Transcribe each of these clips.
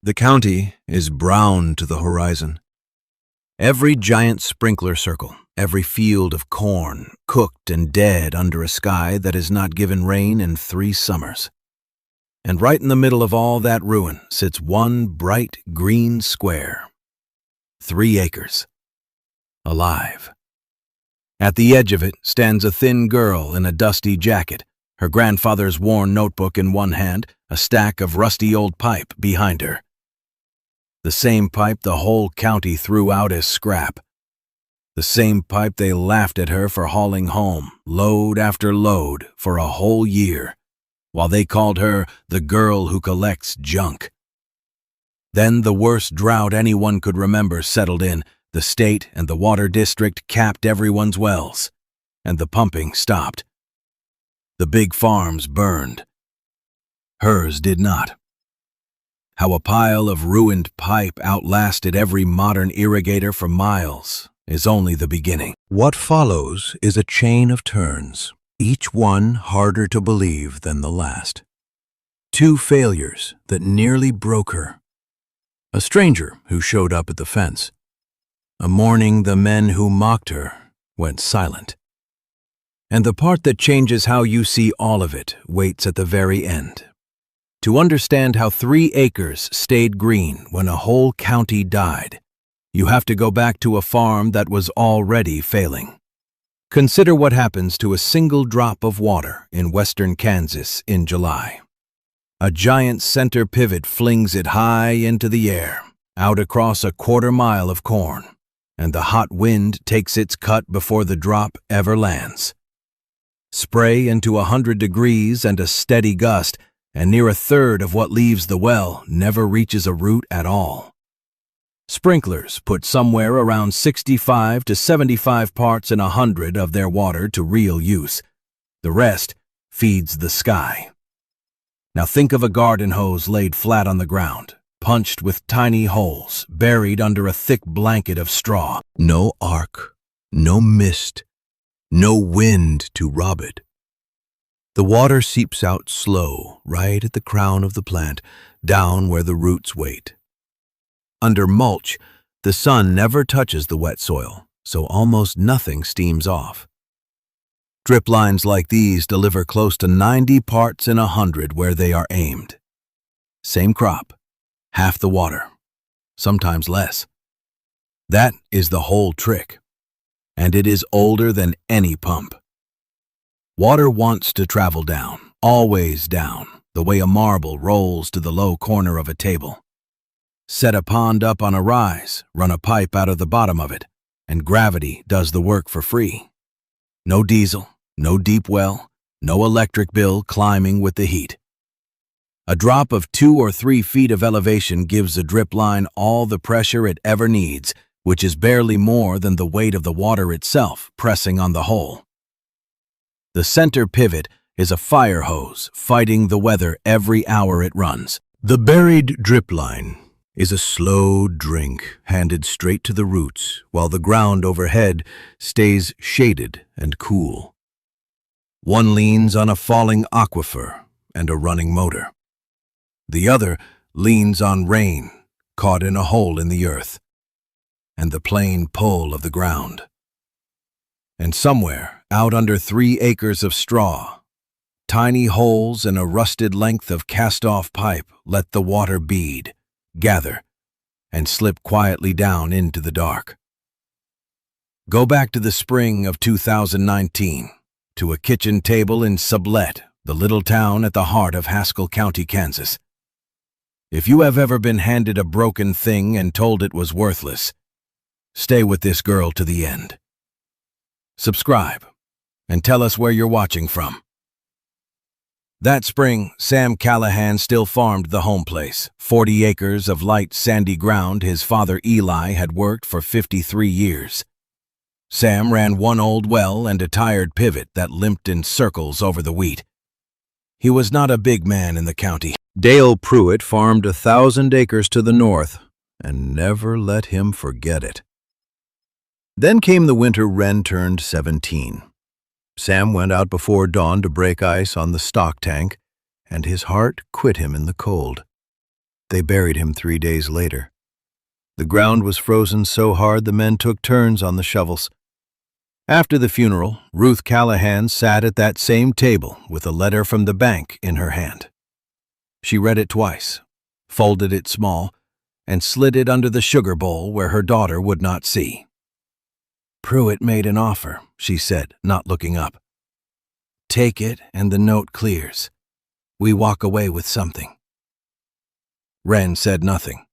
The county is brown to the horizon. Every giant sprinkler circle, every field of corn, cooked and dead under a sky that has not given rain in 3 summers. And right in the middle of all that ruin sits one bright green square. 3 acres. Alive. At the edge of it stands a thin girl in a dusty jacket, her grandfather's worn notebook in one hand, a stack of rusty old pipe behind her. The same pipe the whole county threw out as scrap. The same pipe they laughed at her for hauling home, load after load, for a whole year, while they called her the girl who collects junk. Then the worst drought anyone could remember settled in. The state and the water district capped everyone's wells, and the pumping stopped. The big farms burned. Hers did not. How a pile of ruined pipe outlasted every modern irrigator for miles is only the beginning. What follows is a chain of turns, each one harder to believe than the last. 2 failures that nearly broke her. A stranger who showed up at the fence. A morning the men who mocked her went silent. And the part that changes how you see all of it waits at the very end. To understand how 3 acres stayed green when a whole county died, you have to go back to a farm that was already failing. Consider what happens to a single drop of water in western Kansas in July. A giant center pivot flings it high into the air, out across a 1/4 mile of corn, and the hot wind takes its cut before the drop ever lands. Spray into 100 degrees and a steady gust, and near 1/3 of what leaves the well never reaches a root at all. Sprinklers put somewhere around 65 to 75 parts in 100 of their water to real use. The rest feeds the sky. Now think of a garden hose laid flat on the ground, punched with tiny holes, buried under a thick blanket of straw. No arc, no mist, no wind to rob it. The water seeps out slow, right at the crown of the plant, down where the roots wait. Under mulch, the sun never touches the wet soil, so almost nothing steams off. Drip lines like these deliver close to 90 parts in 100 where they are aimed. Same crop, half the water, sometimes less. That is the whole trick, and it is older than any pump. Water wants to travel down, always down, the way a marble rolls to the low corner of a table. Set a pond up on a rise, run a pipe out of the bottom of it, and gravity does the work for free. No diesel, no deep well, no electric bill climbing with the heat. A drop of 2 or 3 feet of elevation gives a drip line all the pressure it ever needs, which is barely more than the weight of the water itself pressing on the hole. The center pivot is a fire hose fighting the weather every hour it runs. The buried drip line is a slow drink handed straight to the roots while the ground overhead stays shaded and cool. One leans on a falling aquifer and a running motor. The other leans on rain caught in a hole in the earth and the plain pull of the ground. And somewhere, out under 3 acres of straw, tiny holes in a rusted length of cast-off pipe let the water bead, gather, and slip quietly down into the dark. Go back to the spring of 2019, to a kitchen table in Sublette, the little town at the heart of Haskell County, Kansas. If you have ever been handed a broken thing and told it was worthless, stay with this girl to the end. Subscribe, and tell us where you're watching from. That spring, Sam Callahan still farmed the home place, 40 acres of light sandy ground his father Eli had worked for 53 years. Sam ran one old well and a tired pivot that limped in circles over the wheat. He was not a big man in the county. Dale Pruitt farmed 1,000 acres to the north, and never let him forget it. Then came the winter Wren turned 17. Sam went out before dawn to break ice on the stock tank, and his heart quit him in the cold. They buried him 3 days later. The ground was frozen so hard the men took turns on the shovels. After the funeral, Ruth Callahan sat at that same table with a letter from the bank in her hand. She read it twice, folded it small, and slid it under the sugar bowl where her daughter would not see. "Pruitt made an offer," she said, not looking up. "Take it and the note clears. We walk away with something." Wren said nothing.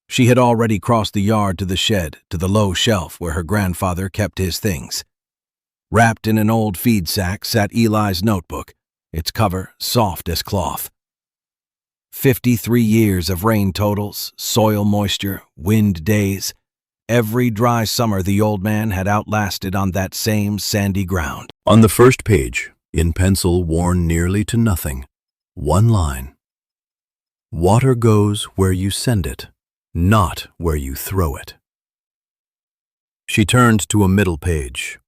She had already crossed the yard to the shed, to the low shelf where her grandfather kept his things. Wrapped in an old feed sack sat Eli's notebook, its cover soft as cloth. 53 years of rain totals, soil moisture, wind days. Every dry summer the old man had outlasted on that same sandy ground. On the first page, in pencil worn nearly to nothing, one line. "Water goes where you send it, not where you throw it." She turned to a middle page.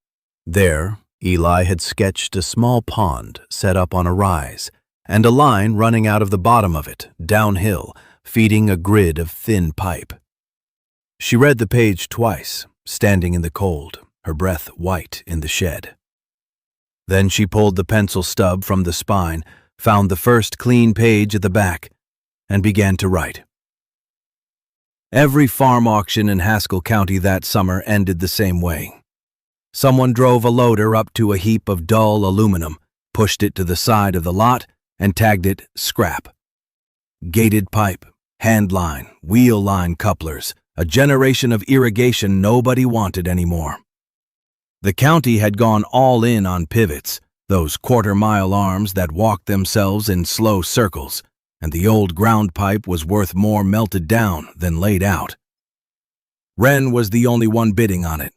There, Eli had sketched a small pond set up on a rise, and a line running out of the bottom of it, downhill, feeding a grid of thin pipe. She read the page twice, standing in the cold, her breath white in the shed. Then she pulled the pencil stub from the spine, found the first clean page at the back, and began to write. Every farm auction in Haskell County that summer ended the same way. Someone drove a loader up to a heap of dull aluminum, pushed it to the side of the lot, and tagged it scrap. Gated pipe, hand line, wheel line couplers, a generation of irrigation nobody wanted anymore. The county had gone all in on pivots, those quarter-mile arms that walked themselves in slow circles, and the old ground pipe was worth more melted down than laid out. Wren was the only one bidding on it.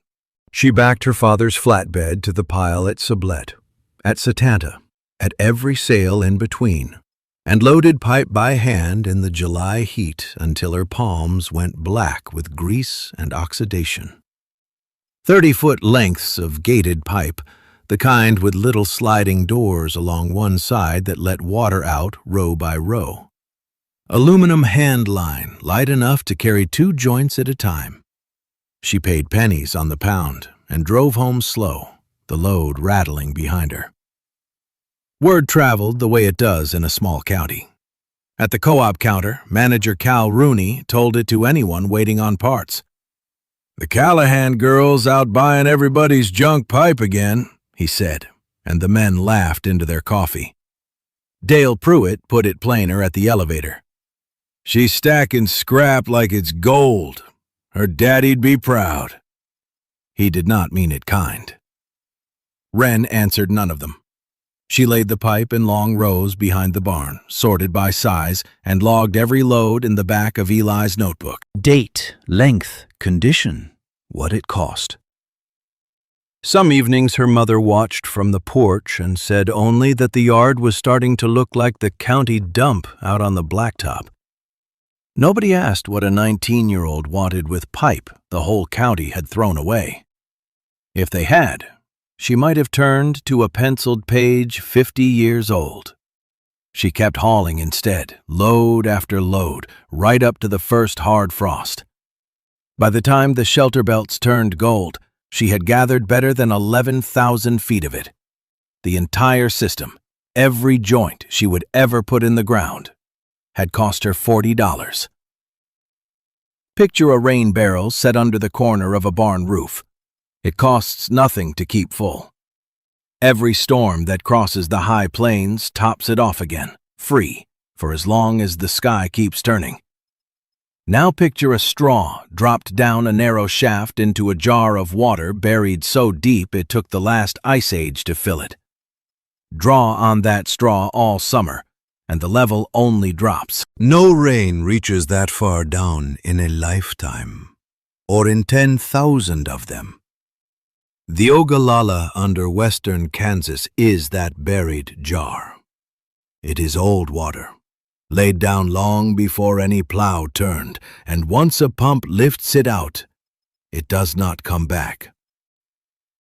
She backed her father's flatbed to the pile at Sublette, at Satanta, at every sale in between, and loaded pipe by hand in the July heat until her palms went black with grease and oxidation. 30-foot lengths of gated pipe, the kind with little sliding doors along one side that let water out row by row. Aluminum hand line, light enough to carry 2 joints at a time. She paid pennies on the pound and drove home slow, the load rattling behind her. Word traveled the way it does in a small county. At the co-op counter, manager Cal Rooney told it to anyone waiting on parts. "The Callahan girl's out buying everybody's junk pipe again," he said, and the men laughed into their coffee. Dale Pruitt put it plainer at the elevator. "She's stacking scrap like it's gold. Her daddy'd be proud." He did not mean it kind. Wren answered none of them. She laid the pipe in long rows behind the barn, sorted by size, and logged every load in the back of Eli's notebook. Date, length, condition, what it cost. Some evenings her mother watched from the porch and said only that the yard was starting to look like the county dump out on the blacktop. Nobody asked what a 19-year-old wanted with pipe the whole county had thrown away. If they had, she might have turned to a penciled page 50 years old. She kept hauling instead, load after load, right up to the first hard frost. By the time the shelter belts turned gold, she had gathered better than 11,000 feet of it. The entire system, every joint she would ever put in the ground, had cost her $40. Picture a rain barrel set under the corner of a barn roof. It costs nothing to keep full. Every storm that crosses the high plains tops it off again, free, for as long as the sky keeps turning. Now picture a straw dropped down a narrow shaft into a jar of water buried so deep it took the last ice age to fill it. Draw on that straw all summer, and the level only drops. No rain reaches that far down in a lifetime, or in 10,000 of them. The Ogallala under western Kansas is that buried jar. It is old water, laid down long before any plow turned, and once a pump lifts it out, it does not come back.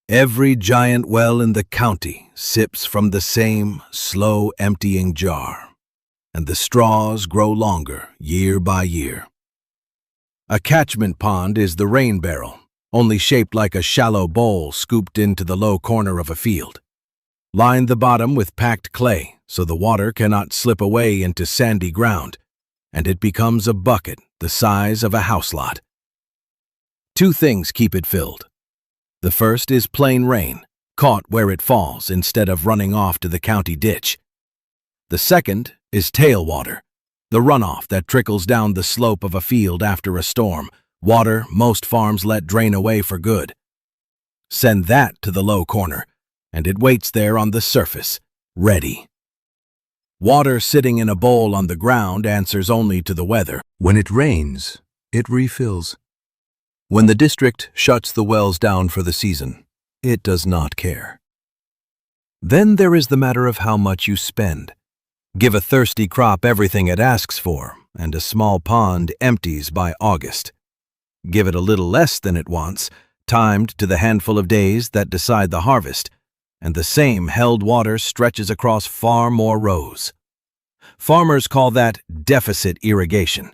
Every giant well in the county sips from the same slow emptying jar. and the straws grow longer year by year. A catchment pond is the rain barrel, only shaped like a shallow bowl scooped into the low corner of a field. Line the bottom with packed clay so the water cannot slip away into sandy ground, and it becomes a bucket the size of a house lot. Two things keep it filled. The first is plain rain, caught where it falls instead of running off to the county ditch. The second is tailwater, the runoff that trickles down the slope of a field after a storm, water most farms let drain away for good. Send that to the low corner, and it waits there on the surface, ready. Water sitting in a bowl on the ground answers only to the weather. When it rains, it refills. When the district shuts the wells down for the season, it does not care. Then there is the matter of how much you spend. Give a thirsty crop everything it asks for, and a small pond empties by August. Give it a little less than it wants, timed to the handful of days that decide the harvest, and the same held water stretches across far more rows. Farmers call that deficit irrigation,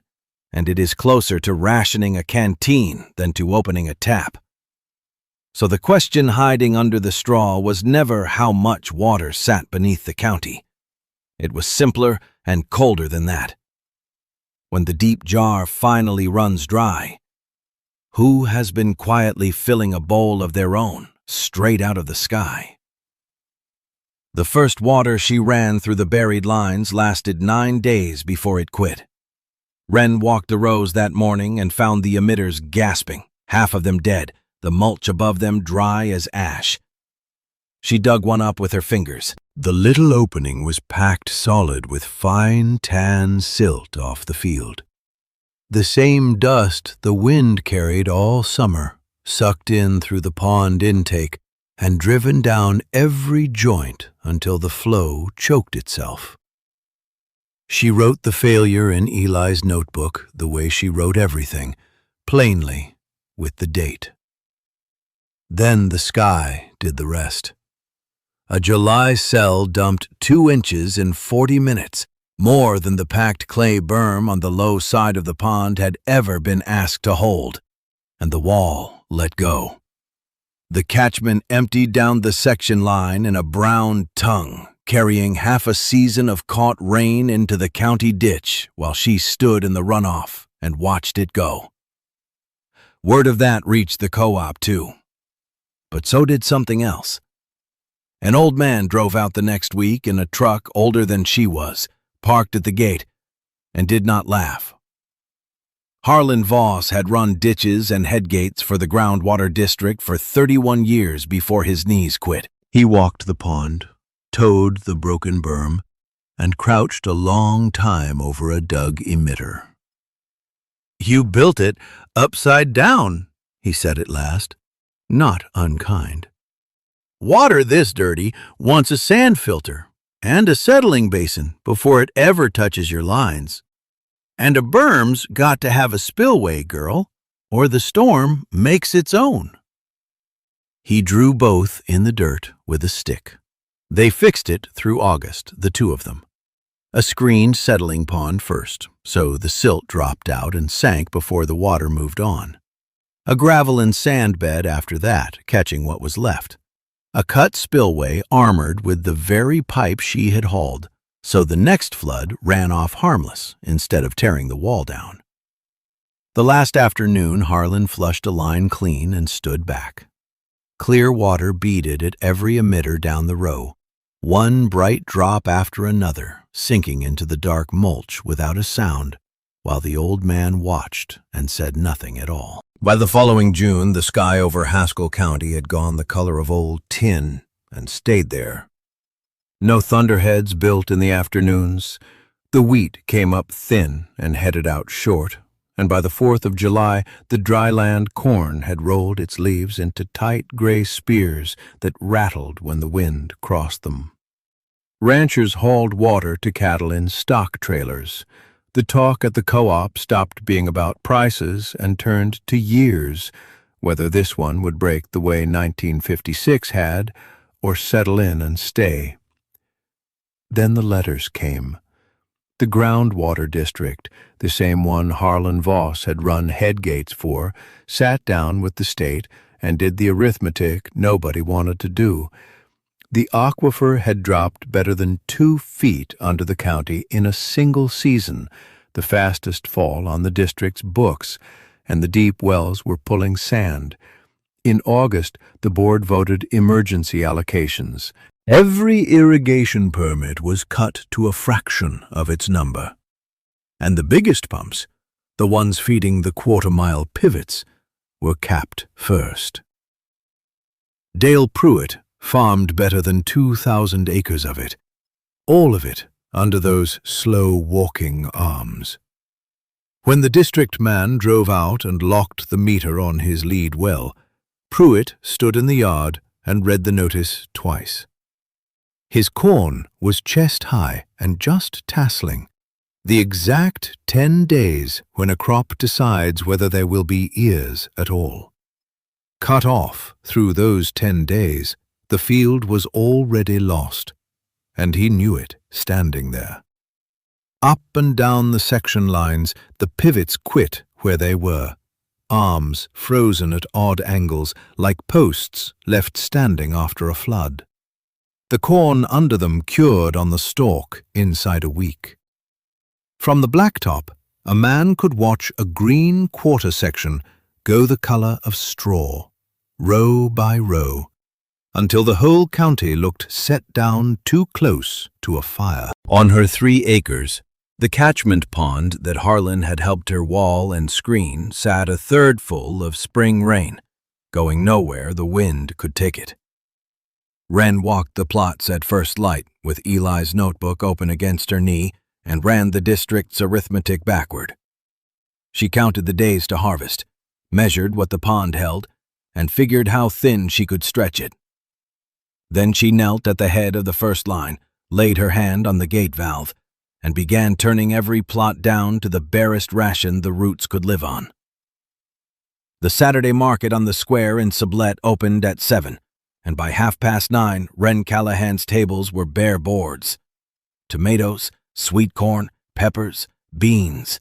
and it is closer to rationing a canteen than to opening a tap. So the question hiding under the straw was never how much water sat beneath the county. It was simpler and colder than that. When the deep jar finally runs dry, who has been quietly filling a bowl of their own straight out of the sky? The first water she ran through the buried lines lasted 9 days before it quit. Wren walked the rows that morning and found the emitters gasping, half of them dead, the mulch above them dry as ash. She dug one up with her fingers. The little opening was packed solid with fine tan silt off the field. The same dust the wind carried all summer, sucked in through the pond intake, and driven down every joint until the flow choked itself. She wrote the failure in Eli's notebook the way she wrote everything, plainly, with the date. Then the sky did the rest. A July cell dumped 2 inches in 40 minutes, more than the packed clay berm on the low side of the pond had ever been asked to hold, and the wall let go. The catchment emptied down the section line in a brown tongue, carrying half a season of caught rain into the county ditch while she stood in the runoff and watched it go. Word of that reached the co-op too. But so did something else. An old man drove out the next week in a truck older than she was, parked at the gate, and did not laugh. Harlan Voss had run ditches and headgates for the groundwater district for 31 years before his knees quit. He walked the pond, towed the broken berm, and crouched a long time over a dug emitter. "You built it upside down," he said at last, not unkind. "Water this dirty wants a sand filter and a settling basin before it ever touches your lines. And a berm's got to have a spillway, girl, or the storm makes its own." He drew both in the dirt with a stick. They fixed it through August, the two of them. A screened settling pond first, so the silt dropped out and sank before the water moved on. A gravel and sand bed after that, catching what was left. A cut spillway armored with the very pipe she had hauled, so the next flood ran off harmless instead of tearing the wall down. The last afternoon, Harlan flushed a line clean and stood back. Clear water beaded at every emitter down the row, one bright drop after another, sinking into the dark mulch without a sound, while the old man watched and said nothing at all. By the following June, the sky over Haskell County had gone the color of old tin and stayed there. No thunderheads built in the afternoons. The wheat came up thin and headed out short, and by the 4th of July, the dryland corn had rolled its leaves into tight gray spears that rattled when the wind crossed them. Ranchers hauled water to cattle in stock trailers. The talk at the co-op stopped being about prices and turned to years, whether this one would break the way 1956 had, or settle in and stay. Then the letters came. The groundwater district, the same one Harlan Voss had run headgates for, sat down with the state and did the arithmetic nobody wanted to do. The aquifer had dropped better than 2 feet under the county in a single season, the fastest fall on the district's books, and the deep wells were pulling sand. In August, the board voted emergency allocations. Every irrigation permit was cut to a fraction of its number. And the biggest pumps, the ones feeding the quarter-mile pivots, were capped first. Dale Pruitt farmed better than 2,000 acres of it, all of it under those slow-walking arms. When the district man drove out and locked the meter on his lead well, Pruitt stood in the yard and read the notice twice. His corn was chest-high and just tasseling, the exact 10 days when a crop decides whether there will be ears at all. Cut off through those 10 days, the field was already lost, and he knew it standing there. Up and down the section lines, the pivots quit where they were, arms frozen at odd angles like posts left standing after a flood. The corn under them cured on the stalk inside a week. From the blacktop, a man could watch a green quarter section go the color of straw, row by row, until the whole county looked set down too close to a fire. On her 3 acres, the catchment pond that Harlan had helped her wall and screen sat a third full of spring rain, going nowhere the wind could take it. Wren walked the plots at first light with Eli's notebook open against her knee and ran the district's arithmetic backward. She counted the days to harvest, measured what the pond held, and figured how thin she could stretch it. Then she knelt at the head of the first line, laid her hand on the gate valve, and began turning every plot down to the barest ration the roots could live on. The Saturday market on the square in Sublette opened at 7, and by 9:30, Wren Callahan's tables were bare boards. Tomatoes, sweet corn, peppers, beans,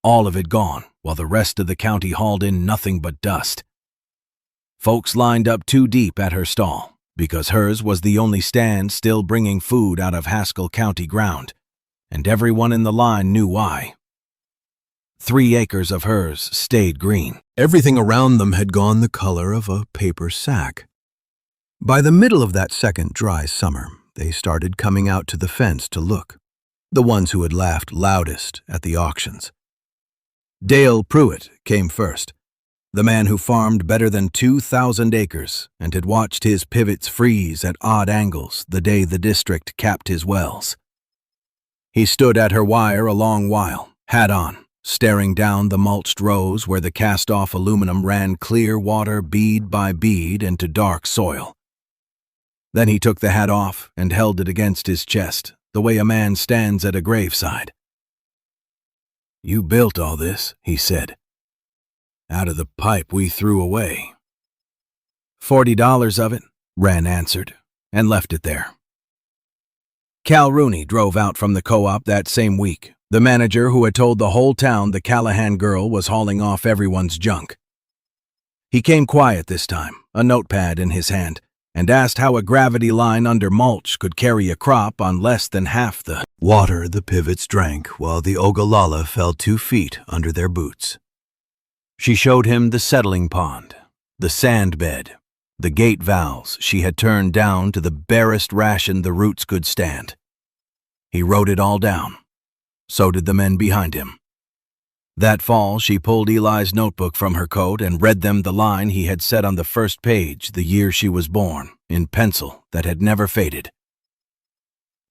all of it gone, while the rest of the county hauled in nothing but dust. Folks lined up too deep at her stall, because hers was the only stand still bringing food out of Haskell County ground, and everyone in the line knew why. 3 acres of hers stayed green. Everything around them had gone the color of a paper sack. By the middle of that second dry summer, they started coming out to the fence to look, the ones who had laughed loudest at the auctions. Dale Pruitt came first, the man who farmed better than 2,000 acres and had watched his pivots freeze at odd angles the day the district capped his wells. He stood at her wire a long while, hat on, staring down the mulched rows where the cast-off aluminum ran clear water bead by bead into dark soil. Then he took the hat off and held it against his chest, the way a man stands at a graveside. "You built all this," he said, "out of the pipe we threw away." $40 of it, Wren answered, and left it there. Cal Rooney drove out from the co-op that same week, the manager who had told the whole town the Callahan girl was hauling off everyone's junk. He came quiet this time, a notepad in his hand, and asked how a gravity line under mulch could carry a crop on less than half the water the pivots drank while the Ogallala fell 2 feet under their boots. She showed him the settling pond, the sand bed, the gate valves she had turned down to the barest ration the roots could stand. He wrote it all down. So did the men behind him. That fall, she pulled Eli's notebook from her coat and read them the line he had set on the first page the year she was born, in pencil that had never faded.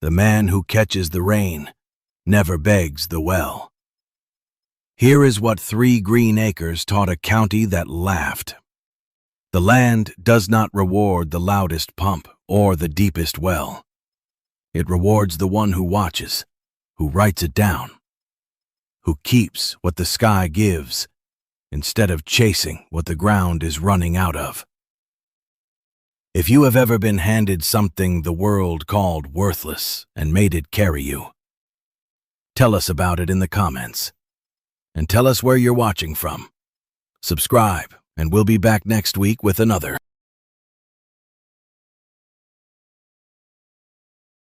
"The man who catches the rain never begs the well." Here is what 3 green acres taught a county that laughed. The land does not reward the loudest pump or the deepest well. It rewards the one who watches, who writes it down, who keeps what the sky gives, instead of chasing what the ground is running out of. If you have ever been handed something the world called worthless and made it carry you, Tell us about it in the comments. And tell us where you're watching from. Subscribe, and we'll be back next week with another.